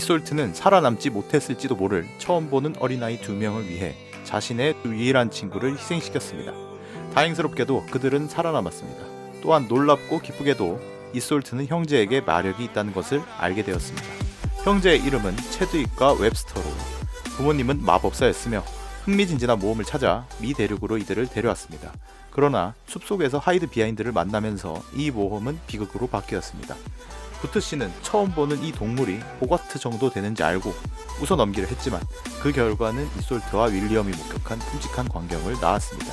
이솔트는 살아남지 못했을지도 모를 처음 보는 어린아이 2명을 위해 자신의 유일한 친구를 희생시켰습니다. 다행스럽게도 그들은 살아남았습니다. 또한 놀랍고 기쁘게도 이솔트는 형제에게 마력이 있다는 것을 알게 되었습니다. 형제의 이름은 체드윅과 웹스터로 부모님은 마법사였으며 흥미진진한 모험을 찾아 미 대륙으로 이들을 데려왔습니다. 그러나 숲속에서 하이드 비하인드를 만나면서 이 모험은 비극으로 바뀌었습니다. 부트 씨는 처음 보는 이 동물이 호거트 정도 되는지 알고 웃어넘기를 했지만 그 결과는 이솔트와 윌리엄이 목격한 끔찍한 광경을 낳았습니다.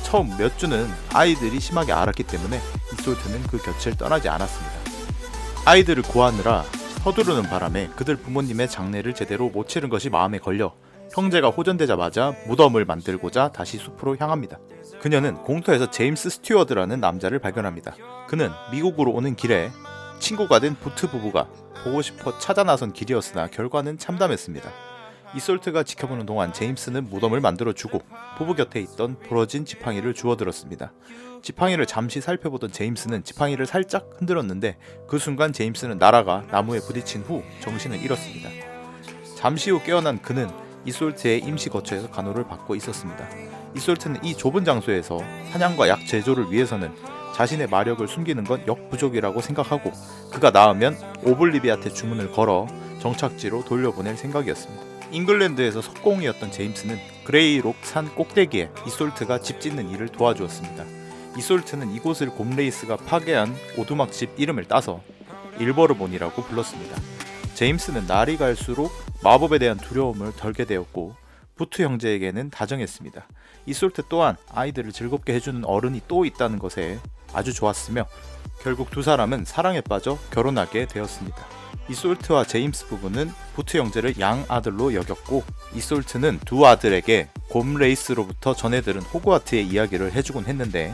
처음 몇 주는 아이들이 심하게 앓았기 때문에 이솔트는 그 곁을 떠나지 않았습니다. 아이들을 구하느라 서두르는 바람에 그들 부모님의 장례를 제대로 못 치른 것이 마음에 걸려 형제가 호전되자마자 무덤을 만들고자 다시 숲으로 향합니다. 그녀는 공터에서 제임스 스튜어드라는 남자를 발견합니다. 그는 미국으로 오는 길에 친구가 된 부트 부부가 보고 싶어 찾아 나선 길이었으나 결과는 참담했습니다. 이솔트가 지켜보는 동안 제임스는 무덤을 만들어주고 부부 곁에 있던 부러진 지팡이를 주워들었습니다. 지팡이를 잠시 살펴보던 제임스는 지팡이를 살짝 흔들었는데 그 순간 제임스는 날아가 나무에 부딪힌 후 정신을 잃었습니다. 잠시 후 깨어난 그는 이솔트의 임시 거처에서 간호를 받고 있었습니다. 이솔트는 이 좁은 장소에서 사냥과 약 제조를 위해서는 자신의 마력을 숨기는 건 역부족이라고 생각하고 그가 나으면 오블리비아한테 주문을 걸어 정착지로 돌려보낼 생각이었습니다. 잉글랜드에서 석공이었던 제임스는 그레이록 산 꼭대기에 이솔트가 집 짓는 일을 도와주었습니다. 이솔트는 이곳을 곰레이스가 파괴한 오두막집 이름을 따서 일버르본이라고 불렀습니다. 제임스는 날이 갈수록 마법에 대한 두려움을 덜게 되었고 부트 형제에게는 다정했습니다. 이솔트 또한 아이들을 즐겁게 해주는 어른이 또 있다는 것에 아주 좋았으며 결국 두 사람은 사랑에 빠져 결혼하게 되었습니다. 이솔트와 제임스 부부는 부트 형제를 양아들로 여겼고 이솔트는 두 아들에게 곰레이스로부터 전해 들은 호그와트의 이야기를 해주곤 했는데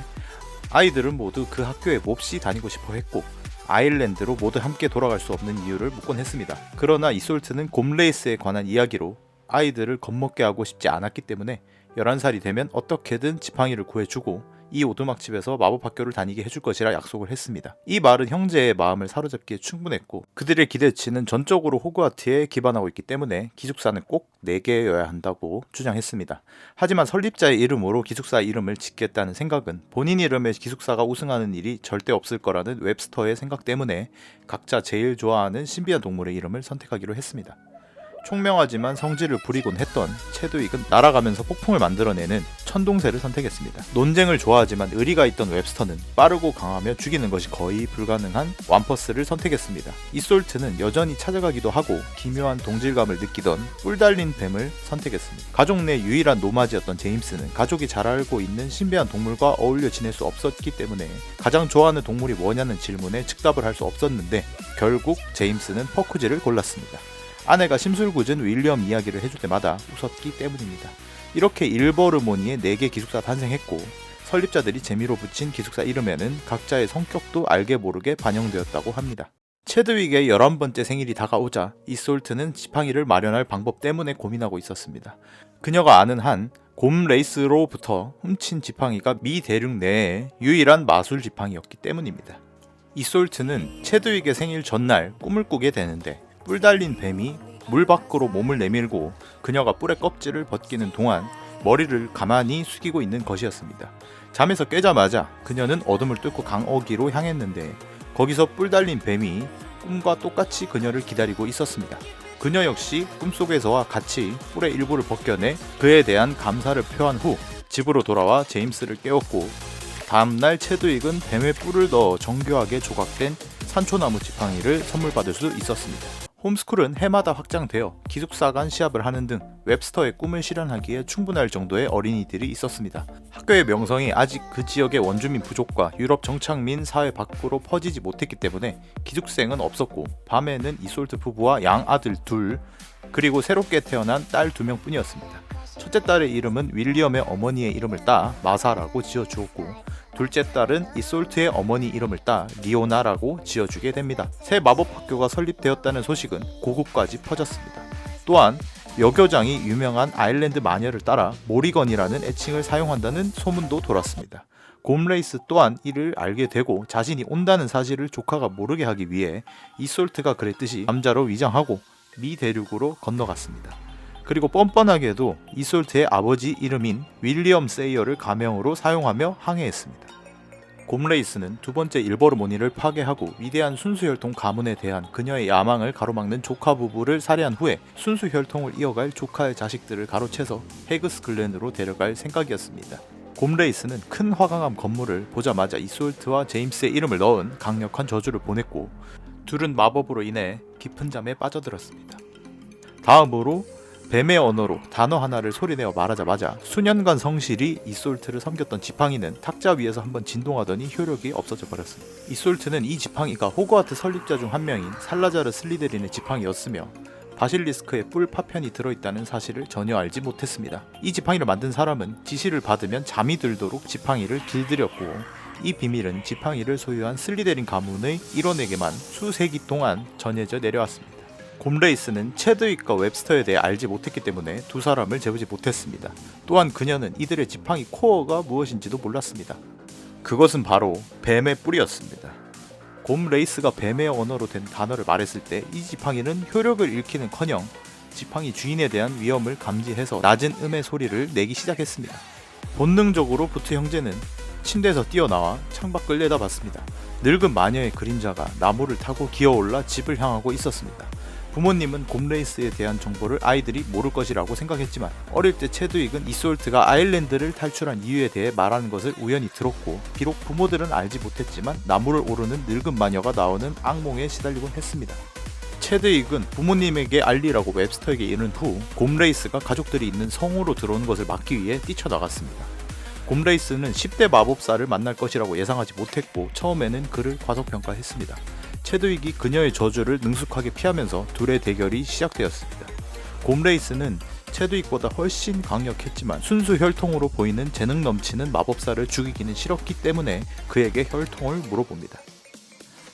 아이들은 모두 그 학교에 몹시 다니고 싶어 했고 아일랜드로 모두 함께 돌아갈 수 없는 이유를 묻곤 했습니다. 그러나 이솔트는 곰레이스에 관한 이야기로 아이들을 겁먹게 하고 싶지 않았기 때문에 11살이 되면 어떻게든 지팡이를 구해주고 이 오두막집에서 마법학교를 다니게 해줄 것이라 약속을 했습니다. 이 말은 형제의 마음을 사로잡기에 충분했고 그들의 기대치는 전적으로 호그와트에 기반하고 있기 때문에 기숙사는 꼭 4개여야 한다고 주장했습니다. 하지만 설립자의 이름으로 기숙사 이름을 짓겠다는 생각은 본인 이름의 기숙사가 우승하는 일이 절대 없을 거라는 웹스터의 생각 때문에 각자 제일 좋아하는 신비한 동물의 이름을 선택하기로 했습니다. 총명하지만 성질을 부리곤 했던 체드윅은 날아가면서 폭풍을 만들어내는 천동새를 선택했습니다. 논쟁을 좋아하지만 의리가 있던 웹스터는 빠르고 강하며 죽이는 것이 거의 불가능한 왬퍼스를 선택했습니다. 이솔트는 여전히 찾아가기도 하고 기묘한 동질감을 느끼던 뿔 달린 뱀을 선택했습니다. 가족 내 유일한 노마지였던 제임스는 가족이 잘 알고 있는 신비한 동물과 어울려 지낼 수 없었기 때문에 가장 좋아하는 동물이 뭐냐는 질문에 즉답을 할 수 없었는데 결국 제임스는 퍼쿠지를 골랐습니다. 아내가 심술궂은 윌리엄 이야기를 해줄 때마다 웃었기 때문입니다. 이렇게 일버르모니의 4개 기숙사 탄생했고 설립자들이 재미로 붙인 기숙사 이름에는 각자의 성격도 알게 모르게 반영되었다고 합니다. 체드윅의 11번째 생일이 다가오자 이솔트는 지팡이를 마련할 방법 때문에 고민하고 있었습니다. 그녀가 아는 한 곰레이스로부터 훔친 지팡이가 미 대륙 내의 유일한 마술 지팡이였기 때문입니다. 이솔트는 체드윅의 생일 전날 꿈을 꾸게 되는데 뿔 달린 뱀이 물 밖으로 몸을 내밀고 그녀가 뿔의 껍질을 벗기는 동안 머리를 가만히 숙이고 있는 것이었습니다. 잠에서 깨자마자 그녀는 어둠을 뚫고 강어기로 향했는데 거기서 뿔 달린 뱀이 꿈과 똑같이 그녀를 기다리고 있었습니다. 그녀 역시 꿈속에서와 같이 뿔의 일부를 벗겨내 그에 대한 감사를 표한 후 집으로 돌아와 제임스를 깨웠고 다음날 체드윅은 뱀의 뿔을 넣어 정교하게 조각된 산초나무 지팡이를 선물 받을 수 있었습니다. 홈스쿨은 해마다 확장되어 기숙사 간 시합을 하는 등 웹스터의 꿈을 실현하기에 충분할 정도의 어린이들이 있었습니다. 학교의 명성이 아직 그 지역의 원주민 부족과 유럽 정착민 사회 밖으로 퍼지지 못했기 때문에 기숙생은 없었고 밤에는 이솔트 부부와 양아들 둘 그리고 새롭게 태어난 딸 2명 뿐이었습니다. 첫째 딸의 이름은 윌리엄의 어머니의 이름을 따 마사라고 지어주었고 둘째 딸은 이솔트의 어머니 이름을 따 리오나라고 지어주게 됩니다. 새 마법학교가 설립되었다는 소식은 고국까지 퍼졌습니다. 또한 여교장이 유명한 아일랜드 마녀를 따라 모리건이라는 애칭을 사용한다는 소문도 돌았습니다. 곰레이스 또한 이를 알게 되고 자신이 온다는 사실을 조카가 모르게 하기 위해 이솔트가 그랬듯이 남자로 위장하고 미 대륙으로 건너갔습니다. 그리고 뻔뻔하게도 이솔트의 아버지 이름인 윌리엄 세이어를 가명으로 사용하며 항해했습니다. 곰레이스는 두 번째 일버르모니를 파괴하고 위대한 순수혈통 가문에 대한 그녀의 야망을 가로막는 조카 부부를 살해한 후에 순수혈통을 이어갈 조카의 자식들을 가로채서 헤그스글렌으로 데려갈 생각이었습니다. 곰레이스는 큰 화강암 건물을 보자마자 이솔트와 제임스의 이름을 넣은 강력한 저주를 보냈고 둘은 마법으로 인해 깊은 잠에 빠져들었습니다. 다음으로 뱀의 언어로 단어 하나를 소리내어 말하자마자 수년간 성실히 이솔트를 섬겼던 지팡이는 탁자 위에서 한번 진동하더니 효력이 없어져 버렸습니다. 이솔트는 이 지팡이가 호그와트 설립자 중 한 명인 살라자르 슬리데린의 지팡이였으며 바실리스크의 뿔 파편이 들어있다는 사실을 전혀 알지 못했습니다. 이 지팡이를 만든 사람은 지시를 받으면 잠이 들도록 지팡이를 길들였고 이 비밀은 지팡이를 소유한 슬리데린 가문의 일원에게만 수세기 동안 전해져 내려왔습니다. 곰레이스는 체드윅과 웹스터에 대해 알지 못했기 때문에 두 사람을 재우지 못했습니다. 또한 그녀는 이들의 지팡이 코어가 무엇인지도 몰랐습니다. 그것은 바로 뱀의 뿔이었습니다. 곰레이스가 뱀의 언어로 된 단어를 말했을 때 이 지팡이는 효력을 잃기는커녕 지팡이 주인에 대한 위험을 감지해서 낮은 음의 소리를 내기 시작했습니다. 본능적으로 부트 형제는 침대에서 뛰어나와 창밖을 내다봤습니다. 늙은 마녀의 그림자가 나무를 타고 기어올라 집을 향하고 있었습니다. 부모님은 곰레이스에 대한 정보를 아이들이 모를 것이라고 생각했지만 어릴 때 체드윅은 이솔트가 아일랜드를 탈출한 이유에 대해 말하는 것을 우연히 들었고 비록 부모들은 알지 못했지만 나무를 오르는 늙은 마녀가 나오는 악몽에 시달리곤 했습니다. 체드윅은 부모님에게 알리라고 웹스터에게 이른 후 곰레이스가 가족들이 있는 성으로 들어오는 것을 막기 위해 뛰쳐나갔습니다. 곰레이스는 10대 마법사를 만날 것이라고 예상하지 못했고 처음에는 그를 과소평가했습니다. 체드윅이 그녀의 저주를 능숙하게 피하면서 둘의 대결이 시작되었습니다. 곰레이스는 체드윅보다 훨씬 강력했지만 순수 혈통으로 보이는 재능 넘치는 마법사를 죽이기는 싫었기 때문에 그에게 혈통을 물어봅니다.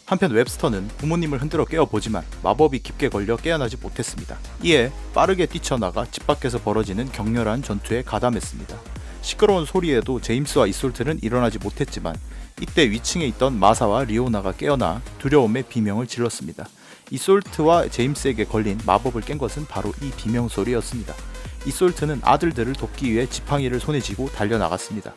한편 웹스터는 부모님을 흔들어 깨워보지만 마법이 깊게 걸려 깨어나지 못했습니다. 이에 빠르게 뛰쳐나가 집 밖에서 벌어지는 격렬한 전투에 가담했습니다. 시끄러운 소리에도 제임스와 이솔트는 일어나지 못했지만 이때 위층에 있던 마사와 리오나가 깨어나 두려움의 비명을 질렀습니다. 이솔트와 제임스에게 걸린 마법을 깬 것은 바로 이 비명소리였습니다. 이솔트는 아들들을 돕기 위해 지팡이를 손에 쥐고 달려나갔습니다.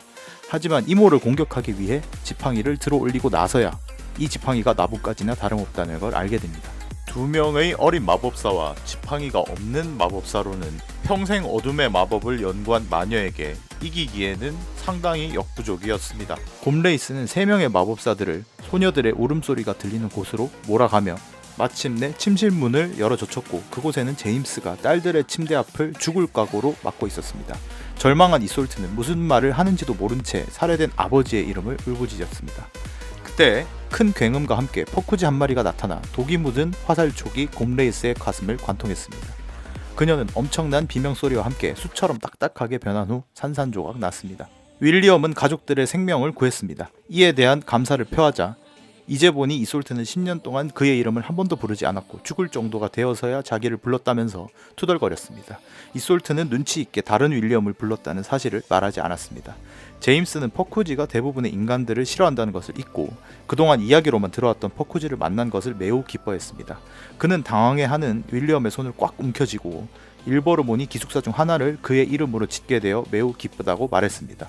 하지만 이모를 공격하기 위해 지팡이를 들어 올리고 나서야 이 지팡이가 나뭇가지나 다름없다는 걸 알게 됩니다. 두 명의 어린 마법사와 지팡이가 없는 마법사로는 평생 어둠의 마법을 연구한 마녀에게 이기기에는 상당히 역부족이었습니다. 곰레이스는 3명의 마법사들을 소녀들의 울음소리가 들리는 곳으로 몰아가며 마침내 침실문을 열어젖혔고 그곳에는 제임스가 딸들의 침대 앞을 죽을 각오로 막고 있었습니다. 절망한 이솔트는 무슨 말을 하는지도 모른 채 살해된 아버지의 이름을 울부짖었습니다. 그때 큰 굉음과 함께 포쿠지 한 마리가 나타나 독이 묻은 화살촉이 곰레이스의 가슴을 관통했습니다. 그녀는 엄청난 비명소리와 함께 숯처럼 딱딱하게 변한 후 산산조각 났습니다. 윌리엄은 가족들의 생명을 구했습니다. 이에 대한 감사를 표하자 이제 보니 이솔트는 10년 동안 그의 이름을 한 번도 부르지 않았고 죽을 정도가 되어서야 자기를 불렀다면서 투덜거렸습니다. 이솔트는 눈치 있게 다른 윌리엄을 불렀다는 사실을 말하지 않았습니다. 제임스는 퍼쿠지가 대부분의 인간들을 싫어한다는 것을 잊고 그동안 이야기로만 들어왔던 퍼쿠지를 만난 것을 매우 기뻐했습니다. 그는 당황해하는 윌리엄의 손을 꽉 움켜쥐고 일버르모니 기숙사 중 하나를 그의 이름으로 짓게 되어 매우 기쁘다고 말했습니다.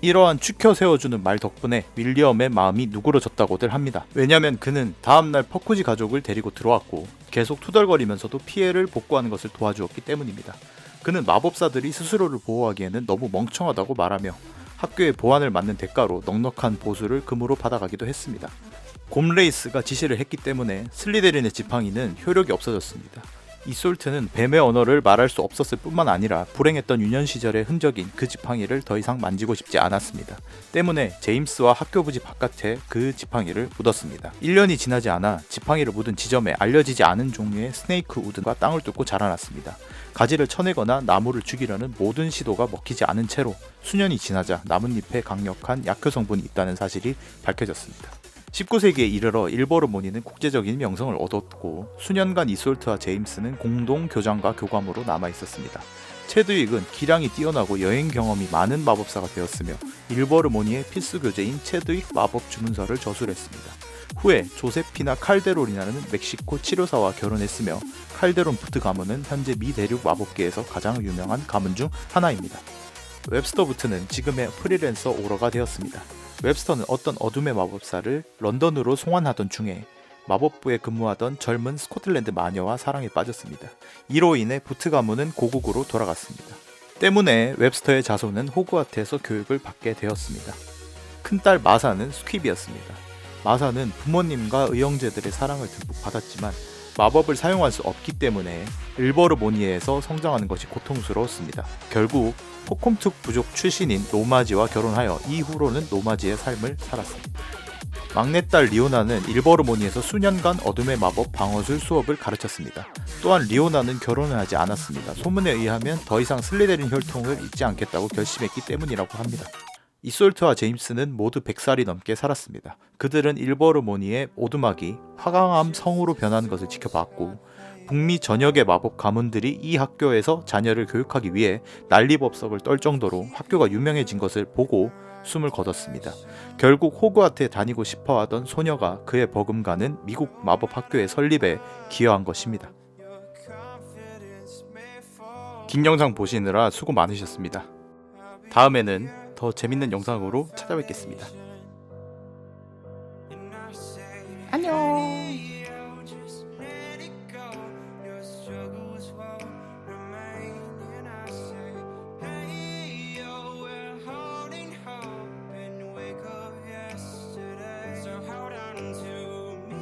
이러한 추켜 세워주는 말 덕분에 윌리엄의 마음이 누그러졌다고들 합니다. 왜냐면 그는 다음날 퍼쿠지 가족을 데리고 들어왔고 계속 투덜거리면서도 피해를 복구하는 것을 도와주었기 때문입니다. 그는 마법사들이 스스로를 보호하기에는 너무 멍청하다고 말하며 학교의 보안을 맡는 대가로 넉넉한 보수를 금으로 받아가기도 했습니다. 곰레이스가 지시를 했기 때문에 슬리데린의 지팡이는 효력이 없어졌습니다. 이솔트는 뱀의 언어를 말할 수 없었을 뿐만 아니라 불행했던 유년 시절의 흔적인 그 지팡이를 더 이상 만지고 싶지 않았습니다. 때문에 제임스와 학교 부지 바깥에 그 지팡이를 묻었습니다. 1년이 지나지 않아 지팡이를 묻은 지점에 알려지지 않은 종류의 스네이크 우드가 땅을 뚫고 자라났습니다. 가지를 쳐내거나 나무를 죽이려는 모든 시도가 먹히지 않은 채로 수년이 지나자 나뭇잎에 강력한 약효 성분이 있다는 사실이 밝혀졌습니다. 19세기에 이르러 일버르모니는 국제적인 명성을 얻었고 수년간 이솔트와 제임스는 공동 교장과 교감으로 남아있었습니다. 체드윅은 기량이 뛰어나고 여행 경험이 많은 마법사가 되었으며 일버르모니의 필수 교재인 체드윅 마법 주문서를 저술했습니다. 후에 조세피나 칼데론이라는 멕시코 치료사와 결혼했으며 칼데론 부트 가문은 현재 미 대륙 마법계에서 가장 유명한 가문 중 하나입니다. 웹스터 부트는 지금의 프리랜서 오러가 되었습니다. 웹스터는 어떤 어둠의 마법사를 런던으로 송환하던 중에 마법부에 근무하던 젊은 스코틀랜드 마녀와 사랑에 빠졌습니다. 이로 인해 부트 가문은 고국으로 돌아갔습니다. 때문에 웹스터의 자손은 호그와트에서 교육을 받게 되었습니다. 큰딸 마사는 스퀴비였습니다. 마사는 부모님과 의형제들의 사랑을 듬뿍 받았지만 마법을 사용할 수 없기 때문에 일버르모니에서 성장하는 것이 고통스러웠습니다. 결국 포콤툭 부족 출신인 로마지와 결혼하여 이후로는 로마지의 삶을 살았습니다. 막내딸 리오나는 일버르모니에서 수년간 어둠의 마법 방어술 수업을 가르쳤습니다. 또한 리오나는 결혼을 하지 않았습니다. 소문에 의하면 더 이상 슬리데린 혈통을 잇지 않겠다고 결심했기 때문이라고 합니다. 이솔트와 제임스는 모두 100살이 넘게 살았습니다. 그들은 일버르모니의 오두막이 화강암 성으로 변하는 것을 지켜봤고 북미 전역의 마법 가문들이 이 학교에서 자녀를 교육하기 위해 난리법석을 떨 정도로 학교가 유명해진 것을 보고 숨을 거뒀습니다. 결국 호그와트에 다니고 싶어하던 소녀가 그의 버금가는 미국 마법 학교의 설립에 기여한 것입니다. 긴 영상 보시느라 수고 많으셨습니다. 다음에는 더 재밌는 영상으로 찾아뵙겠습니다.